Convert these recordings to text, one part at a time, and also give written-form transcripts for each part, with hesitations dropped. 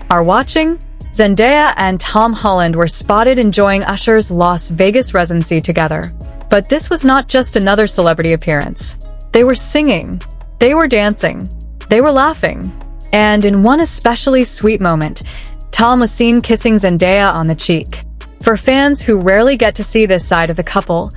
are watching, Zendaya and Tom Holland were spotted enjoying Usher's Las Vegas residency together. But this was not just another celebrity appearance. They were singing, they were dancing, they were laughing. And in one especially sweet moment, Tom was seen kissing Zendaya on the cheek. For fans who rarely get to see this side of the couple,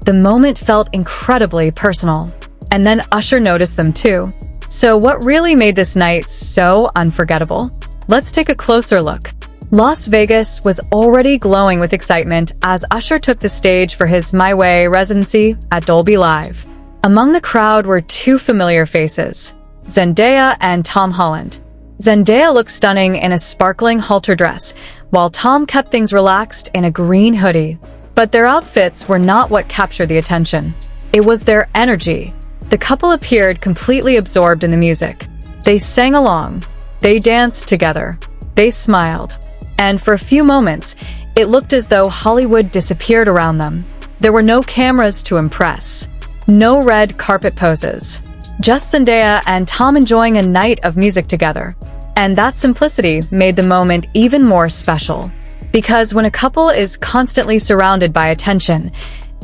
the moment felt incredibly personal. And then Usher noticed them too. So what really made this night so unforgettable? Let's take a closer look. Las Vegas was already glowing with excitement as Usher took the stage for his My Way residency at Dolby Live. Among the crowd were two familiar faces, Zendaya and Tom Holland. Zendaya looked stunning in a sparkling halter dress, while Tom kept things relaxed in a green hoodie. But their outfits were not what captured the attention. It was their energy. The couple appeared completely absorbed in the music. They sang along. They danced together. They smiled. And for a few moments, it looked as though Hollywood disappeared around them. There were no cameras to impress. No red carpet poses. Just Zendaya and Tom enjoying a night of music together. And that simplicity made the moment even more special. Because when a couple is constantly surrounded by attention,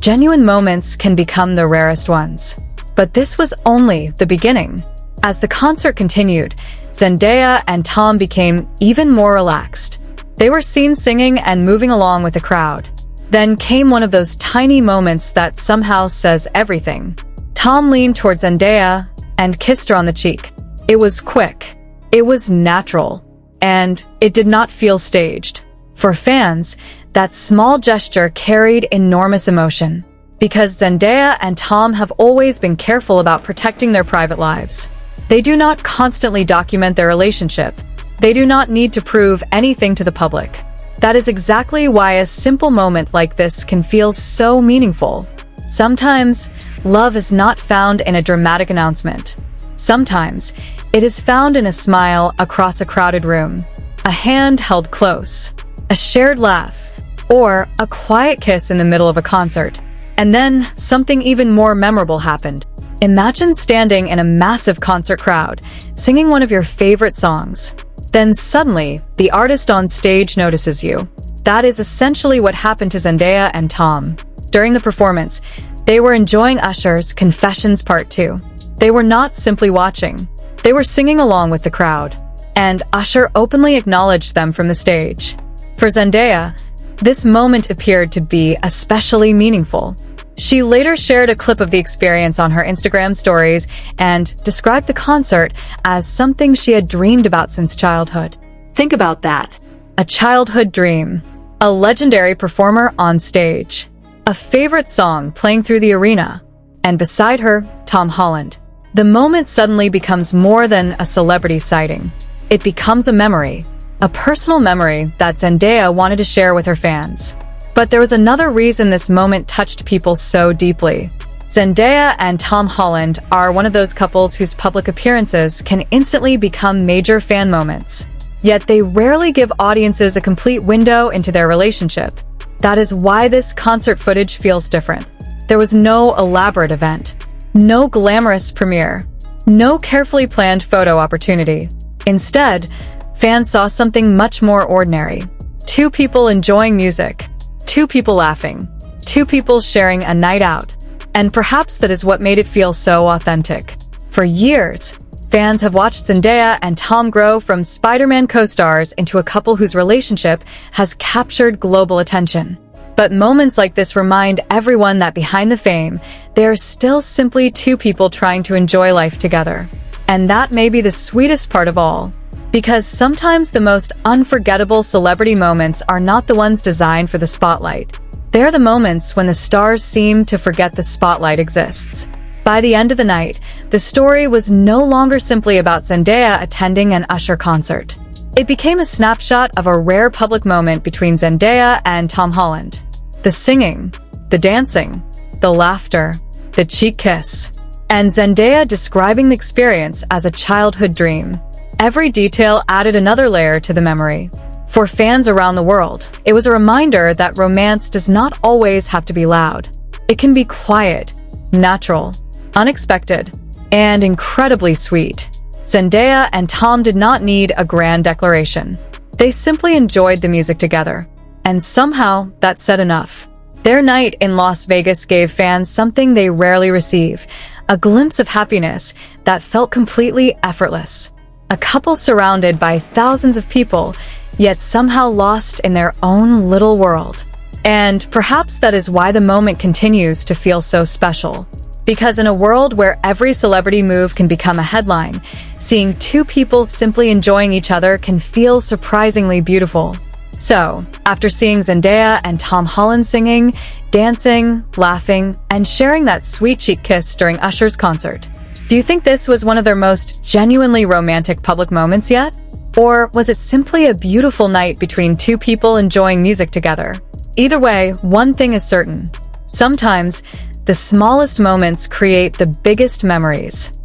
genuine moments can become the rarest ones. But this was only the beginning. As the concert continued, Zendaya and Tom became even more relaxed. They were seen singing and moving along with the crowd. Then came one of those tiny moments that somehow says everything. Tom leaned towards Zendaya and kissed her on the cheek. It was quick. It was natural. And it did not feel staged. For fans, that small gesture carried enormous emotion. Because Zendaya and Tom have always been careful about protecting their private lives. They do not constantly document their relationship. They do not need to prove anything to the public. That is exactly why a simple moment like this can feel so meaningful. Sometimes, love is not found in a dramatic announcement. Sometimes, it is found in a smile across a crowded room, a hand held close, a shared laugh, or a quiet kiss in the middle of a concert. And then, something even more memorable happened. Imagine standing in a massive concert crowd, singing one of your favorite songs. Then suddenly, the artist on stage notices you. That is essentially what happened to Zendaya and Tom. During the performance, they were enjoying Usher's Confessions Part 2. They were not simply watching. They were singing along with the crowd. And Usher openly acknowledged them from the stage. For Zendaya, this moment appeared to be especially meaningful. She later shared a clip of the experience on her Instagram stories and described the concert as something she had dreamed about since childhood. Think about that. A childhood dream. A legendary performer on stage. A favorite song playing through the arena. And beside her, Tom Holland. The moment suddenly becomes more than a celebrity sighting. It becomes a memory. A personal memory that Zendaya wanted to share with her fans. But there was another reason this moment touched people so deeply. Zendaya and Tom Holland are one of those couples whose public appearances can instantly become major fan moments. Yet they rarely give audiences a complete window into their relationship. That is why this concert footage feels different. There was no elaborate event, no glamorous premiere, no carefully planned photo opportunity. Instead, fans saw something much more ordinary. Two people enjoying music. Two people laughing, two people sharing a night out, and perhaps that is what made it feel so authentic. For years, fans have watched Zendaya and Tom grow from Spider-Man co-stars into a couple whose relationship has captured global attention. But moments like this remind everyone that behind the fame, they are still simply two people trying to enjoy life together. And that may be the sweetest part of all. Because sometimes the most unforgettable celebrity moments are not the ones designed for the spotlight. They're the moments when the stars seem to forget the spotlight exists. By the end of the night, the story was no longer simply about Zendaya attending an Usher concert. It became a snapshot of a rare public moment between Zendaya and Tom Holland. The singing, the dancing, the laughter, the cheek kiss, and Zendaya describing the experience as a childhood dream. Every detail added another layer to the memory. For fans around the world, it was a reminder that romance does not always have to be loud. It can be quiet, natural, unexpected, and incredibly sweet. Zendaya and Tom did not need a grand declaration. They simply enjoyed the music together. And somehow, that said enough. Their night in Las Vegas gave fans something they rarely receive, a glimpse of happiness that felt completely effortless. A couple surrounded by thousands of people, yet somehow lost in their own little world. And perhaps that is why the moment continues to feel so special. Because in a world where every celebrity move can become a headline, seeing two people simply enjoying each other can feel surprisingly beautiful. So, after seeing Zendaya and Tom Holland singing, dancing, laughing, and sharing that sweet cheek kiss during Usher's concert, do you think this was one of their most genuinely romantic public moments yet? Or was it simply a beautiful night between two people enjoying music together? Either way, one thing is certain. Sometimes, the smallest moments create the biggest memories.